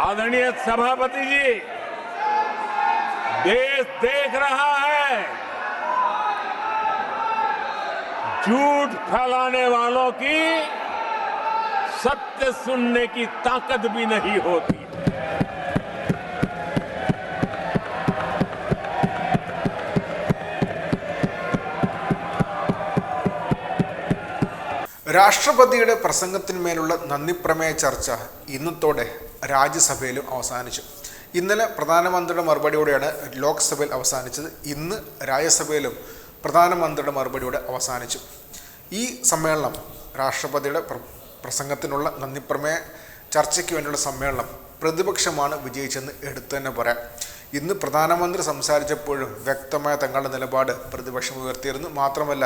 आदरणीय सभापति जी, देश देख रहा है, झूठ फैलाने वालों की सत्य सुनने की ताकत भी नहीं होती। രാഷ്ട്രപതിയുടെ പ്രസംഗത്തിന്മേലുള്ള നന്ദിപ്രമേയ ചർച്ച ഇന്നത്തോടെ രാജ്യസഭയിലും അവസാനിച്ചു. ഇന്നലെ പ്രധാനമന്ത്രിയുടെ മറുപടിയോടെയാണ് ലോക്സഭയിൽ അവസാനിച്ചത്. ഇന്ന് രാജ്യസഭയിലും പ്രധാനമന്ത്രിയുടെ മറുപടിയോടെ അവസാനിച്ചു. ഈ സമ്മേളനം രാഷ്ട്രപതിയുടെ പ്രസംഗത്തിനുള്ള നന്ദിപ്രമേയ ചർച്ചയ്ക്ക് വേണ്ടിയുള്ള സമ്മേളനം പ്രതിപക്ഷമാണ് വിജയിച്ചെന്ന് എടുത്തു തന്നെ പറയാം. ഇന്ന് പ്രധാനമന്ത്രി സംസാരിച്ചപ്പോഴും വ്യക്തമായ തങ്ങളുടെ നിലപാട് പ്രതിപക്ഷം ഉയർത്തിയിരുന്നു. മാത്രമല്ല,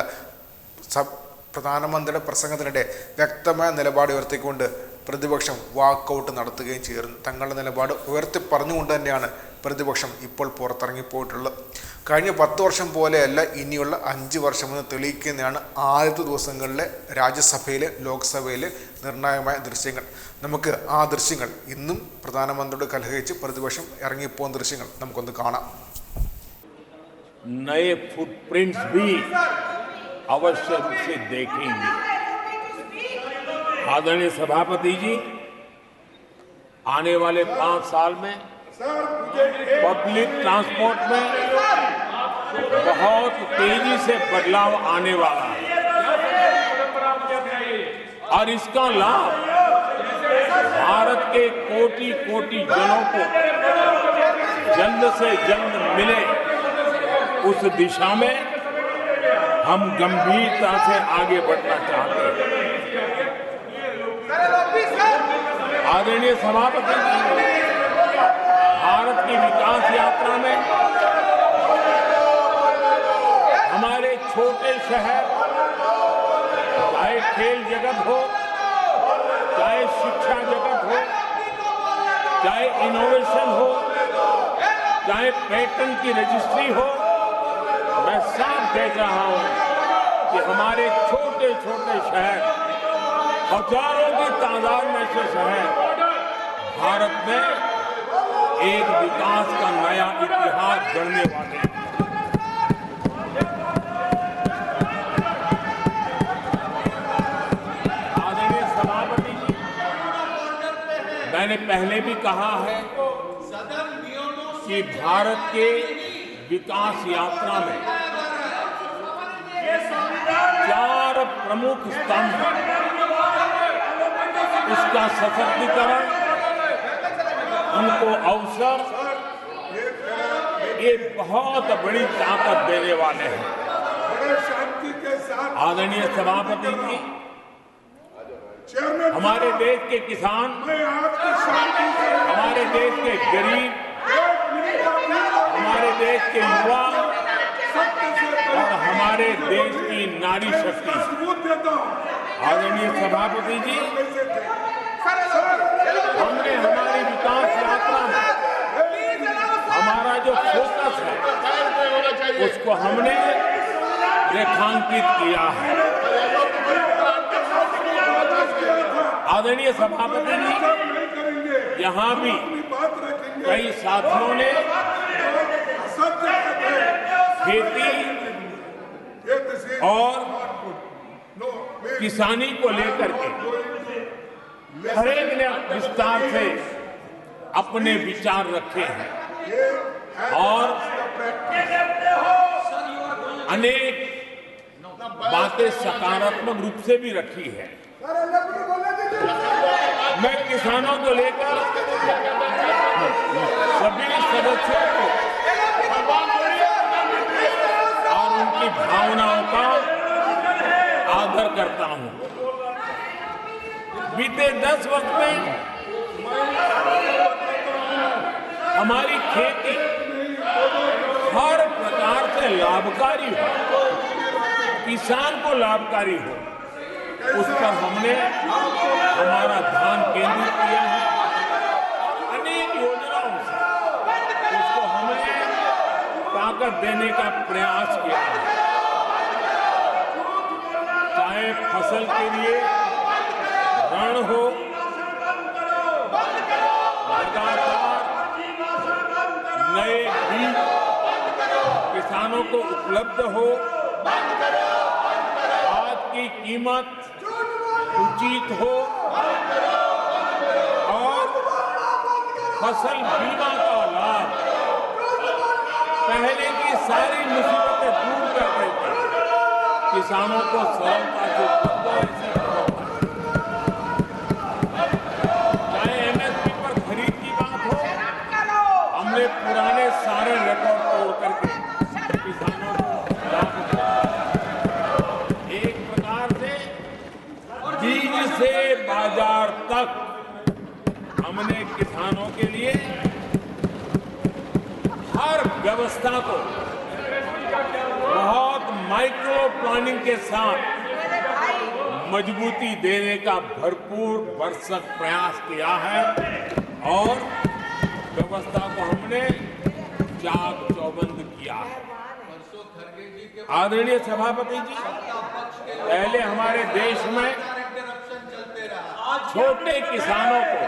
പ്രധാനമന്ത്രിയുടെ പ്രസംഗത്തിനിടെ വ്യക്തമായ നിലപാട് ഉയർത്തിക്കൊണ്ട് പ്രതിപക്ഷം വാക്കൗട്ട് നടത്തുകയും ചെയ്തിരുന്നു. തങ്ങളുടെ നിലപാട് ഉയർത്തി പറഞ്ഞുകൊണ്ട് തന്നെയാണ് പ്രതിപക്ഷം ഇപ്പോൾ പുറത്തിറങ്ങിപ്പോയിട്ടുള്ളത്. കഴിഞ്ഞ 10 വർഷം പോലെയല്ല, ഇനിയുള്ള 5 വർഷമെന്ന് തെളിയിക്കുന്നതാണ് ആദ്യത്തെ ദിവസങ്ങളിലെ രാജ്യസഭയിലെ ലോക്സഭയിലെ നിർണായകമായ ദൃശ്യങ്ങൾ. നമുക്ക് ആ ദൃശ്യങ്ങൾ, ഇന്നും പ്രധാനമന്ത്രിയോട് കലഹിച്ച് പ്രതിപക്ഷം ഇറങ്ങിപ്പോകുന്ന ദൃശ്യങ്ങൾ നമുക്കൊന്ന് കാണാം. नए फुटप्रिंट्स भी अवश्य रूप से देखेंगे। आदरणीय सभापति जी, आने वाले 5 साल में पब्लिक ट्रांसपोर्ट में बहुत तेजी से बदलाव आने वाला है और इसका लाभ भारत के कोटि कोटि जनों को जल्द से जल्द मिले, उस दिशा में हम गंभीरता से आगे बढ़ना चाहते हैं। आदरणीय सभापति जी, भारत की विकास यात्रा में हमारे छोटे शहर, चाहे खेल जगत हो, चाहे शिक्षा जगत हो, चाहे इनोवेशन हो, चाहे पेटेंट की रजिस्ट्री हो, मैं साफ देख रहा हूं कि हमारे छोटे छोटे शहर, हजारों की तादाद में से शहर भारत में एक विकास का नया इतिहास गढ़ने वाले हैं। आदरणीय सभापति जी, मैंने पहले भी कहा है कि भारत के विकास यात्रा में 4 प्रमुख स्तंभ, उसका सशक्तिकरण, उनको अवसर, ये बहुत बड़ी ताकत देने वाले हैं। आदरणीय सभापति जी, हमारे देश के किसान, हमारे देश के गरीब, हमारे देश के युवा और हमारे देश की नारी शक्ति, आदरणीय सभापति जी, हमने हमारी विकास यात्रा में हमारा जो फोकस है उसको हमने रेखांकित किया है। आदरणीय सभापति जी, यहाँ भी कई साथियों ने खेती और किसानी को लेकर के हर एक ने विस्तार से अपने विचार रखे हैं और अनेक बातें सकारात्मक रूप से भी रखी है। मैं किसानों को लेकर सभी सदस्यों को और उनकी भावनाओं का आदर करता हूं। बीते 10 वर्ष में हमारी खेती हर प्रकार से लाभकारी हो, किसान को लाभकारी हो, उस पर हमने हमारा ध्यान केंद्रित किया है। अनेक योजनाओं से उसको हमने ताकत देने का प्रयास किया है, चाहे फसल के लिए ऋण हो, उपलब्ध हो, खाद की कीमत उचित हो और फसल बीमा का लाभ पहले की सारी मुसीबतें दूर कर देते किसानों को सरलता से उपलब्ध हो। ऐसी चाहे एमएसपी पर खरीद की बात हो, हमने पुराने सारे रिकॉर्ड तोड़ करके किसानों को लाभ दिया। एक प्रकार से बीज से बाजार तक हमने किसानों के लिए हर व्यवस्था को बहुत माइक्रो प्लानिंग के साथ मजबूती देने का भरपूर भरसक प्रयास किया है और व्यवस्था को हमने चाक चौबंद किया है। आदरणीय सभापति जी, पहले हमारे देश में छोटे किसानों को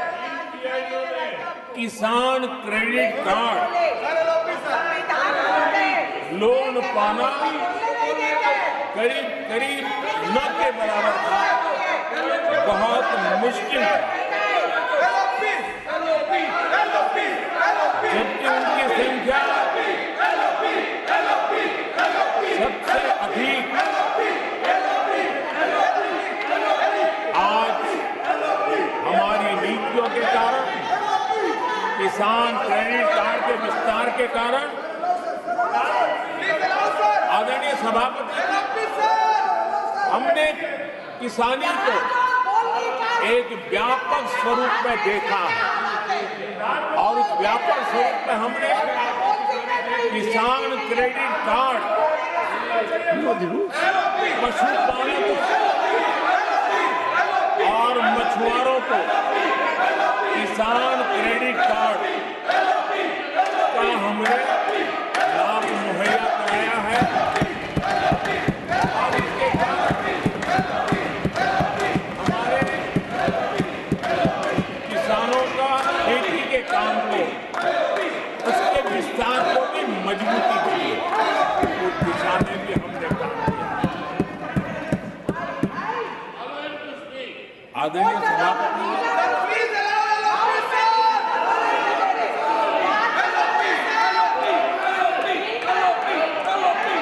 किसान क्रेडिट कार्ड लोन पाना करीब करीब न के बराबर था, बहुत मुश्किल था। जबकि उनकी संख्या सबसे अधिक आज हमारी नीतियों के कारण, किसान क्रेडिट कार्ड के विस्तार के कारण, आदरणीय सभापति, हमने किसानी को एक व्यापक स्वरूप में देखा है और उस व्यापक स्वरूप में हमने किसान क्रेडिट कार्ड पशुपालकों और मछुआरों को किसान क्रेडिट कार्ड का हमने लाभ मुहैया कराया है और इसके कारण हमारे किसानों का खेती के काम को, उसके विस्तार को भी मजबूती दी है। उस दिशा में भी हमने काम किया। आदरणीय सभापति,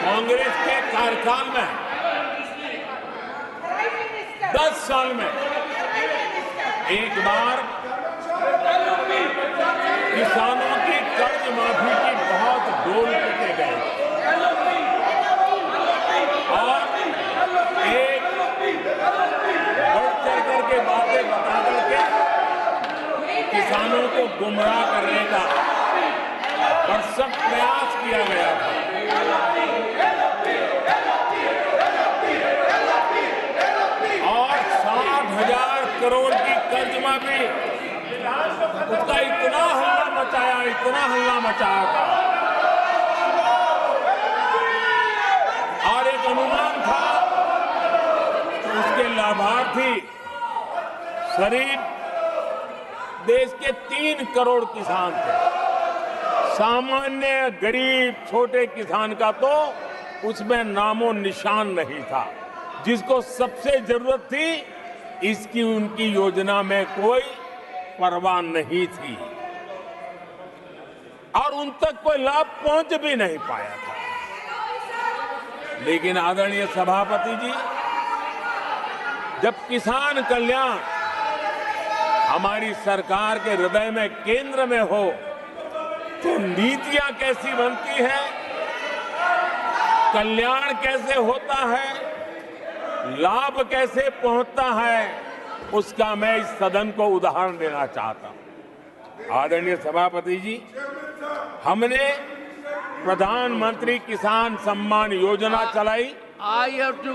कांग्रेस के कार्यकाल में 10 साल में एक बार किसानों की कर्ज माफी की बहुत डोल पीटे गए और एक बढ़ चढ़ करके बातें बता करके किसानों को गुमराह करने का भरसक प्रयास किया गया था। और 60,000 करोड़ की कर्ज माफी, उसका इतना हल्ला मचाया था और एक अनुमान था तो उसके लाभार्थी करीब देश के 3 करोड़ किसान थे। सामान्य गरीब छोटे किसान का तो उसमें नामो निशान नहीं था। जिसको सबसे जरूरत थी, इसकी उनकी योजना में कोई परवाह नहीं थी और उन तक कोई लाभ पहुंच भी नहीं पाया था। लेकिन आदरणीय सभापति जी, जब किसान कल्याण हमारी सरकार के हृदय में, केंद्र में हो, तो नीतियां कैसी बनती है, कल्याण कैसे होता है, लाभ कैसे पहुंचता है, उसका मैं इस सदन को उदाहरण देना चाहता हूं। आदरणीय सभापति जी, हमने प्रधानमंत्री किसान सम्मान योजना चलाई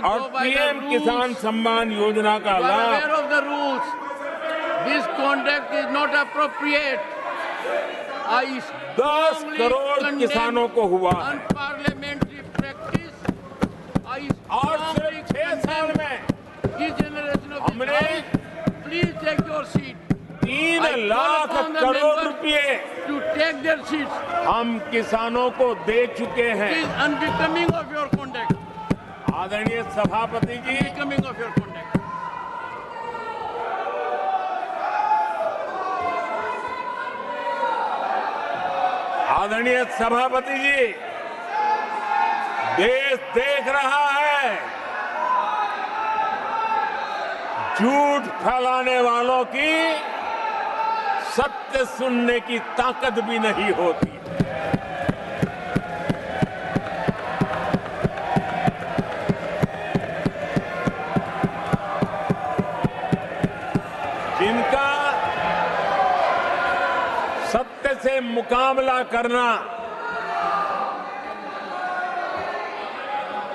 और पीएम किसान सम्मान योजना का लाभ This conduct is not appropriate. 10 crore किसानों को हुआ है Unparliamentary practice. और सिर्फ 6 साल में हमने Please take your seat. 3 lakh crore रुपए To take their seats. हम किसानों को दे चुके हैं। It is unbecoming of your conduct. आदरणीय सभापति जी, Becoming of your conduct. आदरणीय सभापति जी, देश देख रहा है झूठ फैलाने वालों की सत्य सुनने की ताकत भी नहीं होती। जिनका सत्य से मुकाबला करना,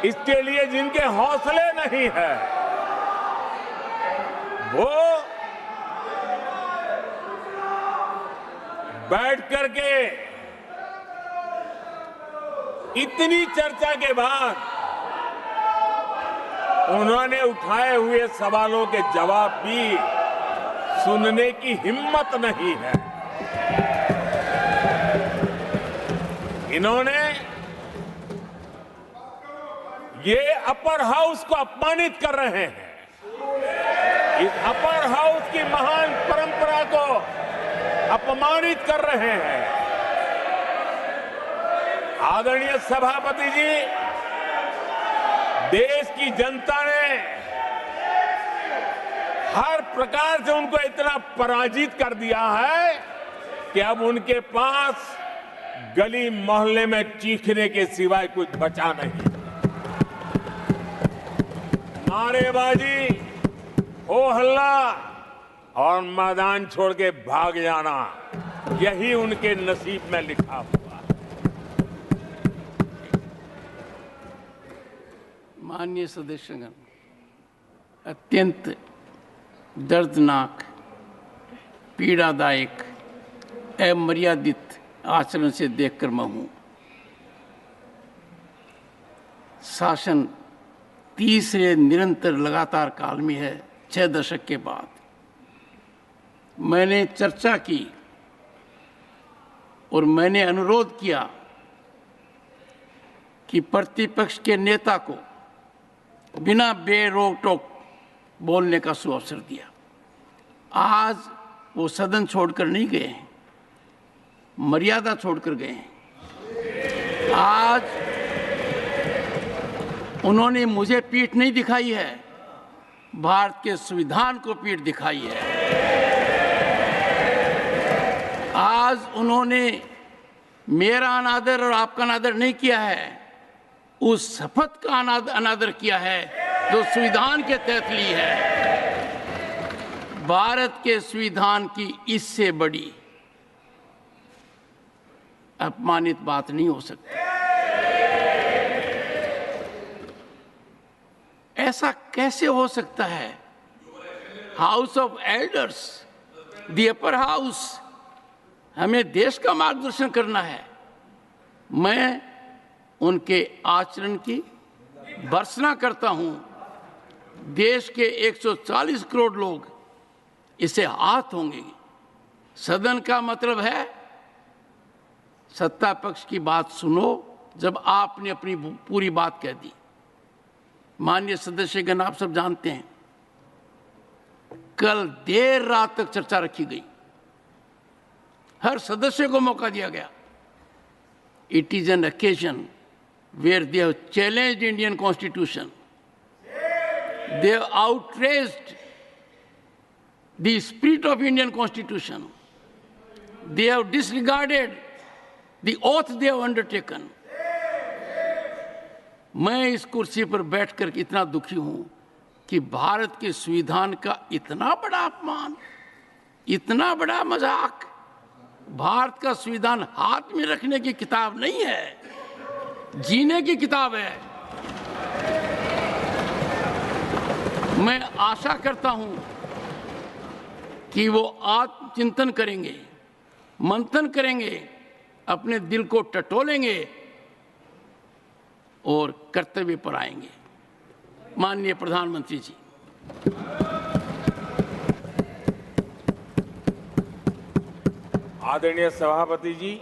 इसके लिए जिनके हौसले नहीं है, वो बैठ करके इतनी चर्चा के बाद उन्होंने उठाए हुए सवालों के जवाब भी सुनने की हिम्मत नहीं है। इन्होंने ये अपर हाउस को अपमानित कर रहे हैं। इस अपर हाउस की महान परंपरा को अपमानित कर रहे हैं। आदरणीय सभापति जी, देश की जनता ने हर प्रकार से उनको इतना पराजित कर दिया है कि अब उनके पास गली मोहल्ले में चीखने के सिवाय कुछ बचा नहीं। नारेबाजी, हो हल्ला और मैदान छोड़ के भाग जाना, यही उनके नसीब में लिखा हुआ। माननीय सदस्यगण, अत्यंत दर्दनाक, पीड़ादायक, अमर्यादित आचरण से देखकर मैं हूं। शासन तीसरे निरंतर लगातार काल में है, 6 दशक के बाद। मैंने चर्चा की और मैंने अनुरोध किया कि प्रतिपक्ष के नेता को बिना बेरोक टोक बोलने का सुअवसर दिया। आज वो सदन छोड़कर नहीं गए हैं, मर्यादा छोड़कर गए हैं। आज उन्होंने मुझे पीठ नहीं दिखाई है, भारत के संविधान को पीठ दिखाई है। आज उन्होंने मेरा अनादर और आपका अनादर नहीं किया है, उस शपथ का अनादर किया है जो संविधान के तहत ली है। भारत के संविधान की इससे बड़ी अपमानित बात नहीं हो सकती। ऐसा कैसे हो सकता है? House of elders, the upper house, हमें देश का मार्गदर्शन करना है। मैं उनके आचरण की भर्त्सना करता हूं। देश के 140 करोड़ लोग इसे हाथ होंगे। सदन का मतलब है सत्ता पक्ष की बात सुनो जब आपने अपनी पूरी बात कह दी। माननीय सदस्यगण, आप सब जानते हैं कल देर रात तक चर्चा रखी गई, हर सदस्य को मौका दिया गया। It is an occasion where they have challenged Indian Constitution. They have outraged the spirit of Indian Constitution. They have disregarded the oath they have undertaken. मैं इस कुर्सी पर बैठकर इतना दुखी हूं कि भारत के संविधान का इतना बड़ा अपमान, इतना बड़ा मजाक। भारत का संविधान हाथ में रखने की किताब नहीं है, जीने की किताब है। मैं आशा करता हूं कि वो आत्मचिंतन करेंगे, मंथन करेंगे, अपने दिल को टटोलेंगे और कर्तव्य पर आएंगे। माननीय प्रधानमंत्री जी, आदरणीय सभापति जी,